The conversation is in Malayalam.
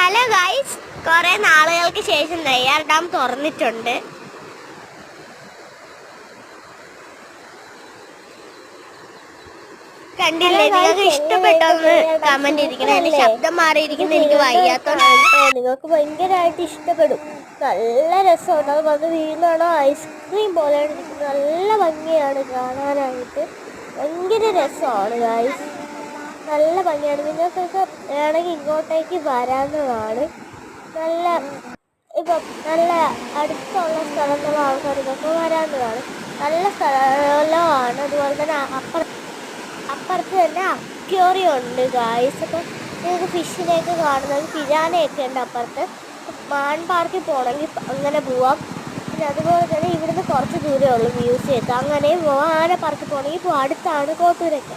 ഹലോ ഗൈസ്, കുറെ നാളുകൾക്ക് ശേഷം നെയ്യാർ ഡാം തുറന്നിട്ടുണ്ട്. കണ്ടില്ലേ? നിങ്ങൾക്ക് ഇഷ്ടപ്പെട്ടോന്ന് കമന്റ് ഇരിക്കണം. എന്റെ ശബ്ദം മാറിയിരിക്കുന്ന എനിക്ക് വയ്യാത്തോണ്ടാണ്. നിങ്ങൾക്ക് ഭയങ്കരമായിട്ട് ഇഷ്ടപ്പെടും. നല്ല രസമുണ്ട്. അത് വന്ന് വീണാണോ ഐസ്ക്രീം പോലെയാണ് ഇരിക്കുന്നത്. നല്ല ഭംഗിയാണ് കാണാനായിട്ട്. ഭയങ്കര രസമാണ് ഗൈസ്. നല്ല ഭംഗിയാണ്. നിങ്ങൾക്കൊക്കെ വേണമെങ്കിൽ ഇങ്ങോട്ടേക്ക് വരാവുന്നതാണ്. നല്ല അടുത്തുള്ള സ്ഥലത്തുള്ള ആൾക്കാർക്കൊക്കെ വരാവുന്നതാണ്. നല്ല സ്ഥലമാണ്. അതുപോലെ തന്നെ അപ്പുറത്ത് തന്നെ അക്വേറിയം ഉണ്ട് ഗായ്സ്. അപ്പം നിങ്ങൾക്ക് ഫിഷിനെയൊക്കെ കാണുന്നത്, പിരാനയൊക്കെ ഉണ്ട് അപ്പുറത്ത്. മാൻ പാർക്കിൽ പോകണമെങ്കിൽ അങ്ങനെ പോവാം. പിന്നെ അതുപോലെ തന്നെ ഇവിടുന്ന് കുറച്ച് ദൂരമേ ഉള്ളൂ മ്യൂസിയത്ത്. അങ്ങനെയും പോവാം. ആന പാർക്കിൽ പോകണമെങ്കിൽ അടുത്താണ് കോട്ടൂരൊക്കെ.